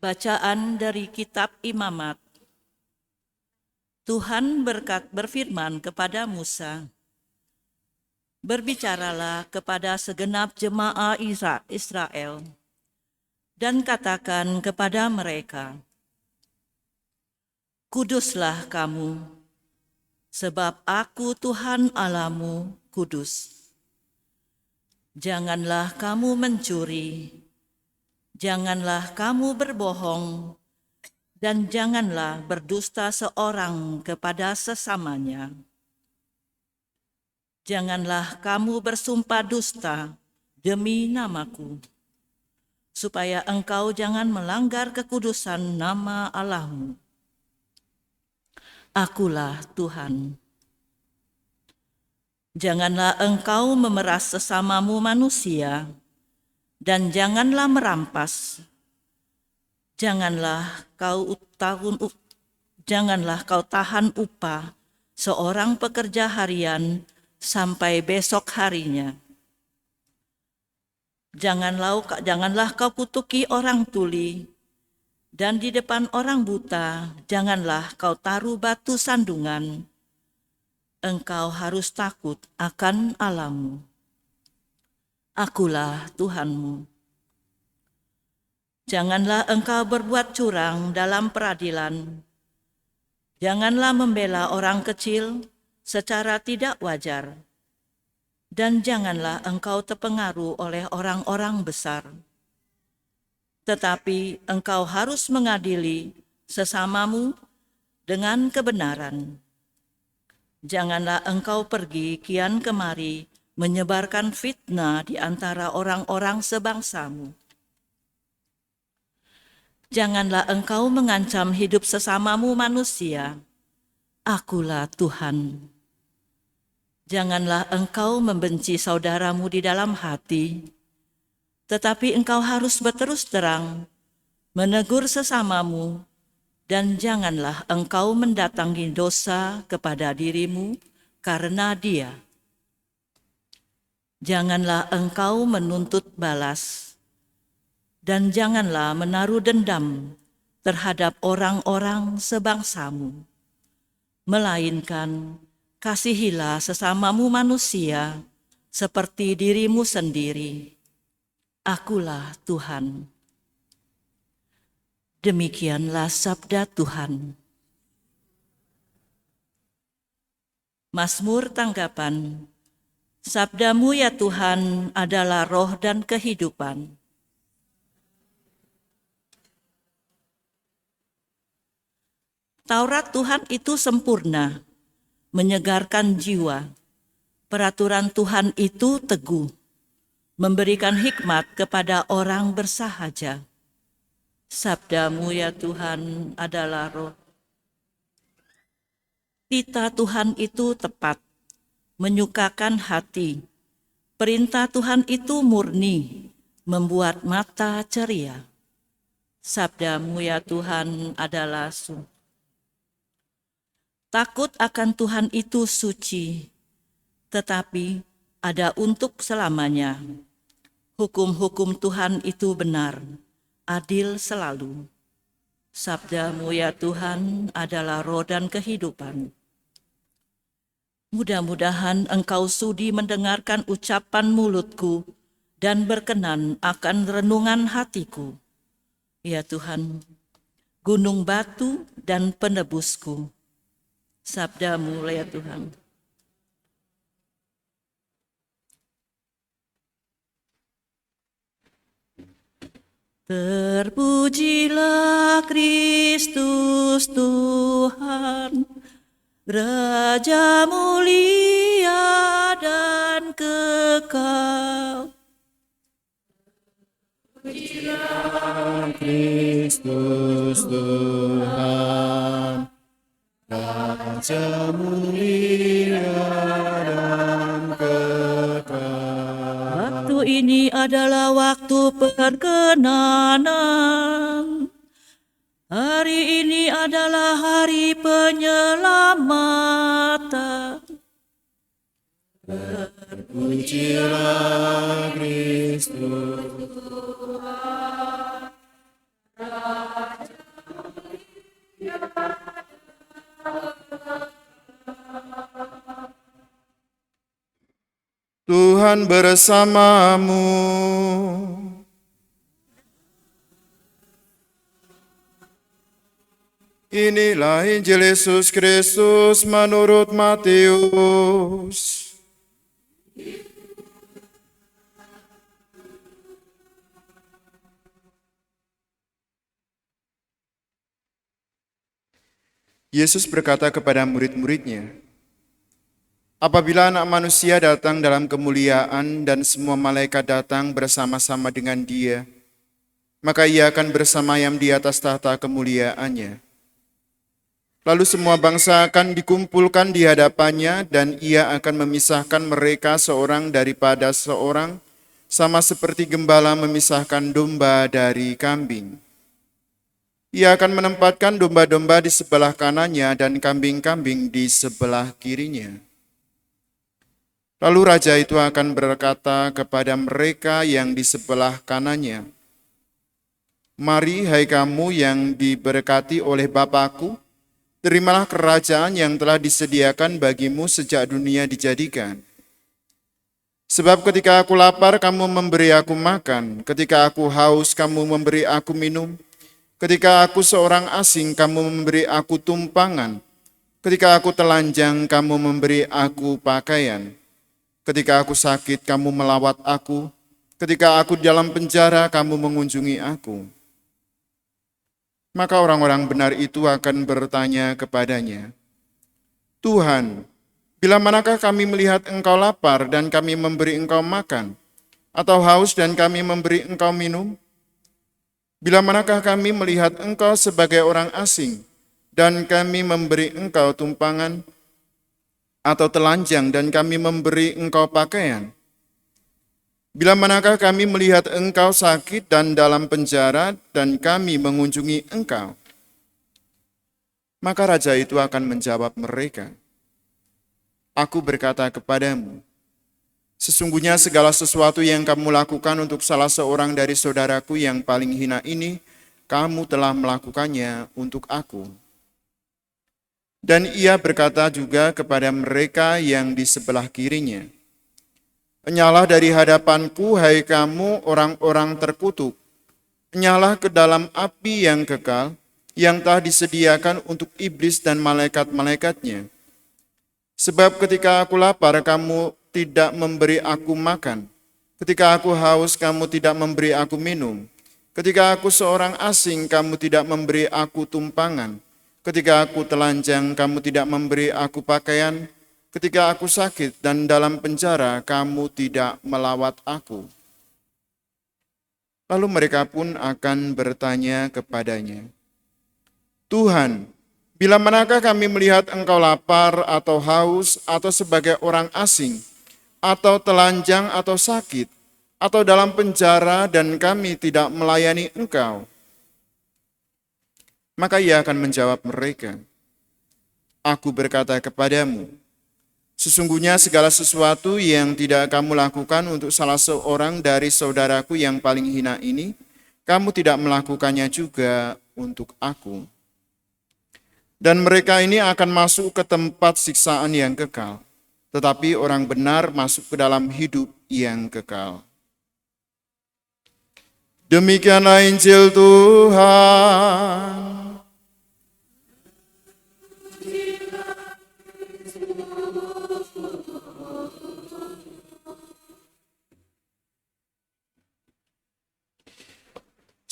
Bacaan dari Kitab Imamat. Tuhan berfirman kepada Musa, "Berbicaralah kepada segenap jemaah Israel, dan katakan kepada mereka, Kuduslah kamu, sebab aku Tuhan Allahmu kudus. Janganlah kamu mencuri, janganlah kamu berbohong, dan janganlah berdusta seorang kepada sesamanya. Janganlah kamu bersumpah dusta demi namaku, supaya engkau jangan melanggar kekudusan nama Allahmu. Akulah Tuhan. Janganlah engkau memeras sesamamu manusia, dan janganlah merampas. Janganlah kau tahan upah seorang pekerja harian sampai besok harinya. Janganlah kau kutuki orang tuli, dan di depan orang buta janganlah kau taruh batu sandungan. Engkau harus takut akan Allahmu. Akulah Tuhanmu. Janganlah engkau berbuat curang dalam peradilan. Janganlah membela orang kecil secara tidak wajar. Dan janganlah engkau terpengaruh oleh orang-orang besar. Tetapi engkau harus mengadili sesamamu dengan kebenaran. Janganlah engkau pergi kian kemari menyebarkan fitnah di antara orang-orang sebangsamu. Janganlah engkau mengancam hidup sesamamu manusia. Akulah Tuhan. Janganlah engkau membenci saudaramu di dalam hati, tetapi engkau harus berterus terang, menegur sesamamu, dan janganlah engkau mendatangi dosa kepada dirimu karena dia. Janganlah engkau menuntut balas, dan janganlah menaruh dendam terhadap orang-orang sebangsamu, melainkan kasihilah sesamamu manusia seperti dirimu sendiri. Akulah Tuhan." Demikianlah sabda Tuhan. Mazmur tanggapan. Sabdamu ya Tuhan adalah roh dan kehidupan. Taurat Tuhan itu sempurna, menyegarkan jiwa. Peraturan Tuhan itu teguh, memberikan hikmat kepada orang bersahaja. Sabdamu ya Tuhan adalah roh. Titah Tuhan itu tepat, menyukakan hati. Perintah Tuhan itu murni, membuat mata ceria. Sabdamu ya Tuhan adalah sungguh. Takut akan Tuhan itu suci, tetapi ada untuk selamanya. Hukum-hukum Tuhan itu benar, adil selalu. Sabdamu ya Tuhan adalah roh dan kehidupan. Mudah-mudahan engkau sudi mendengarkan ucapan mulutku dan berkenan akan renungan hatiku. Ya Tuhan, gunung batu dan penebusku. Sabdamu ya Tuhan. Terpujilah Kristus Tuhan, Raja mulia dan kekal. Terpujilah Kristus Tuhan, Raja mulia dan kekal. Waktu ini adalah waktu perkenanan. Hari ini adalah hari penyelamatan. Terpujilah Kristus Tuhan, Tuhan bersamamu. Inilah Injil Yesus Kristus menurut Matius. Yesus berkata kepada murid-muridnya, "Apabila Anak Manusia datang dalam kemuliaan dan semua malaikat datang bersama-sama dengan Dia, maka Ia akan bersemayam di atas tahta kemuliaannya. Lalu semua bangsa akan dikumpulkan di hadapannya dan Ia akan memisahkan mereka seorang daripada seorang, sama seperti gembala memisahkan domba dari kambing. Ia akan menempatkan domba-domba di sebelah kanannya dan kambing-kambing di sebelah kirinya. Lalu raja itu akan berkata kepada mereka yang di sebelah kanannya, 'Mari, hai kamu yang diberkati oleh Bapa-Ku, terimalah kerajaan yang telah disediakan bagimu sejak dunia dijadikan. Sebab ketika aku lapar, kamu memberi aku makan. Ketika aku haus, kamu memberi aku minum. Ketika aku seorang asing, kamu memberi aku tumpangan. Ketika aku telanjang, kamu memberi aku pakaian. Ketika aku sakit, kamu melawat aku. Ketika aku di dalam penjara, kamu mengunjungi aku.' Maka orang-orang benar itu akan bertanya kepadanya, 'Tuhan, bila manakah kami melihat Engkau lapar dan kami memberi Engkau makan, atau haus dan kami memberi Engkau minum? Bila manakah kami melihat Engkau sebagai orang asing dan kami memberi Engkau tumpangan, atau telanjang dan kami memberi Engkau pakaian? Bila manakah kami melihat Engkau sakit dan dalam penjara dan kami mengunjungi Engkau?' Maka raja itu akan menjawab mereka, 'Aku berkata kepadamu, sesungguhnya segala sesuatu yang kamu lakukan untuk salah seorang dari saudaraku yang paling hina ini, kamu telah melakukannya untuk aku.' Dan ia berkata juga kepada mereka yang di sebelah kirinya, 'Enyahlah dari hadapanku, hai kamu orang-orang terkutuk. Enyahlah ke dalam api yang kekal, yang telah disediakan untuk iblis dan malaikat-malaikatnya. Sebab ketika aku lapar, kamu tidak memberi aku makan. Ketika aku haus, kamu tidak memberi aku minum. Ketika aku seorang asing, kamu tidak memberi aku tumpangan. Ketika aku telanjang, kamu tidak memberi aku pakaian. Ketika aku sakit dan dalam penjara, kamu tidak melawat aku.' Lalu mereka pun akan bertanya kepadanya, 'Tuhan, bila manakah kami melihat Engkau lapar atau haus atau sebagai orang asing, atau telanjang atau sakit, atau dalam penjara dan kami tidak melayani Engkau?' Maka ia akan menjawab mereka, 'Aku berkata kepadamu, sesungguhnya segala sesuatu yang tidak kamu lakukan untuk salah seorang dari saudaraku yang paling hina ini, kamu tidak melakukannya juga untuk aku.' Dan mereka ini akan masuk ke tempat siksaan yang kekal, tetapi orang benar masuk ke dalam hidup yang kekal." Demikianlah Injil Tuhan.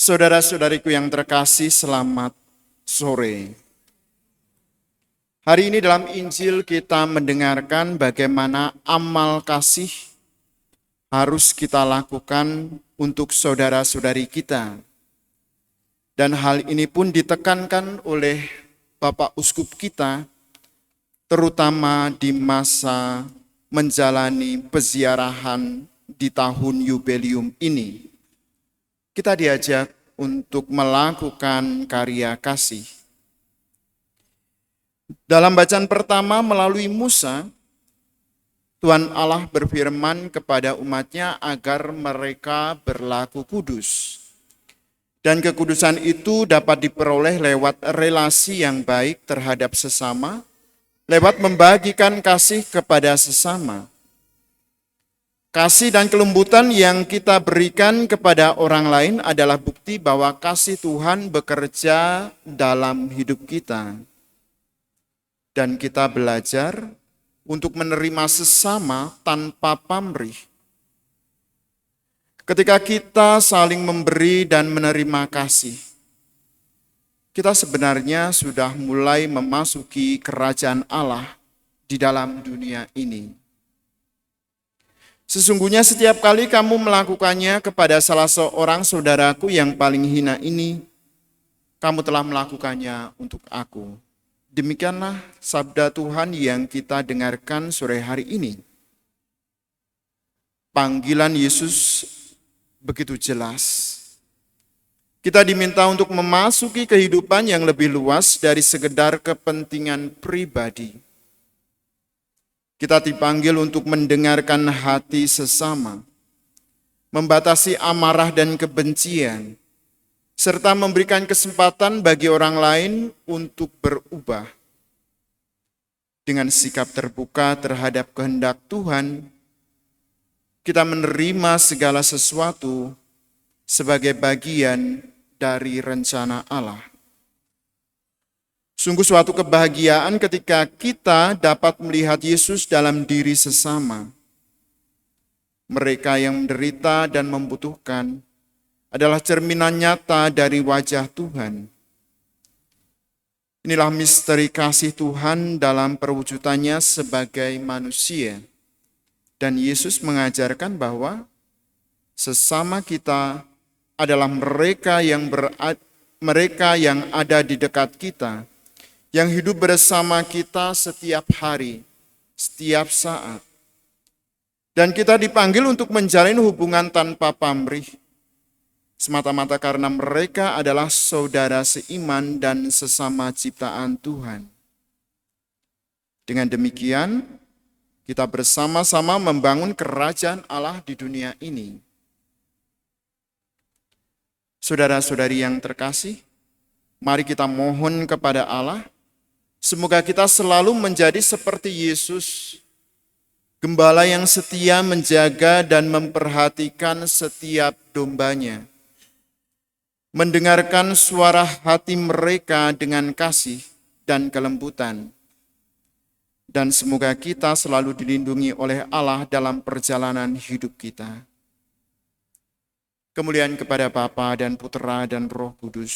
Saudara-saudariku yang terkasih, selamat sore. Hari ini dalam Injil kita mendengarkan bagaimana amal kasih harus kita lakukan untuk saudara-saudari kita. Dan hal ini pun ditekankan oleh Bapak Uskup kita, terutama di masa menjalani peziarahan di tahun Yubelium ini. Kita diajak untuk melakukan karya kasih. Dalam bacaan pertama melalui Musa, Tuhan Allah berfirman kepada umatnya agar mereka berlaku kudus. Dan kekudusan itu dapat diperoleh lewat relasi yang baik terhadap sesama, lewat membagikan kasih kepada sesama. Kasih dan kelembutan yang kita berikan kepada orang lain adalah bukti bahwa kasih Tuhan bekerja dalam hidup kita. Dan kita belajar untuk menerima sesama tanpa pamrih. Ketika kita saling memberi dan menerima kasih, kita sebenarnya sudah mulai memasuki kerajaan Allah di dalam dunia ini. Sesungguhnya setiap kali kamu melakukannya kepada salah seorang saudaraku yang paling hina ini, kamu telah melakukannya untuk aku. Demikianlah sabda Tuhan yang kita dengarkan sore hari ini. Panggilan Yesus begitu jelas. Kita diminta untuk memasuki kehidupan yang lebih luas dari sekedar kepentingan pribadi. Kita dipanggil untuk mendengarkan hati sesama, membatasi amarah dan kebencian, serta memberikan kesempatan bagi orang lain untuk berubah. Dengan sikap terbuka terhadap kehendak Tuhan, kita menerima segala sesuatu sebagai bagian dari rencana Allah. Sungguh suatu kebahagiaan ketika kita dapat melihat Yesus dalam diri sesama. Mereka yang menderita dan membutuhkan adalah cerminan nyata dari wajah Tuhan. Inilah misteri kasih Tuhan dalam perwujudannya sebagai manusia. Dan Yesus mengajarkan bahwa sesama kita adalah mereka yang ada di dekat kita, yang hidup bersama kita setiap hari, setiap saat. Dan kita dipanggil untuk menjalin hubungan tanpa pamrih, semata-mata karena mereka adalah saudara seiman dan sesama ciptaan Tuhan. Dengan demikian, kita bersama-sama membangun kerajaan Allah di dunia ini. Saudara-saudari yang terkasih, mari kita mohon kepada Allah, semoga kita selalu menjadi seperti Yesus, gembala yang setia menjaga dan memperhatikan setiap dombanya, mendengarkan suara hati mereka dengan kasih dan kelembutan. Dan semoga kita selalu dilindungi oleh Allah dalam perjalanan hidup kita. Kemuliaan kepada Bapa dan Putera dan Roh Kudus,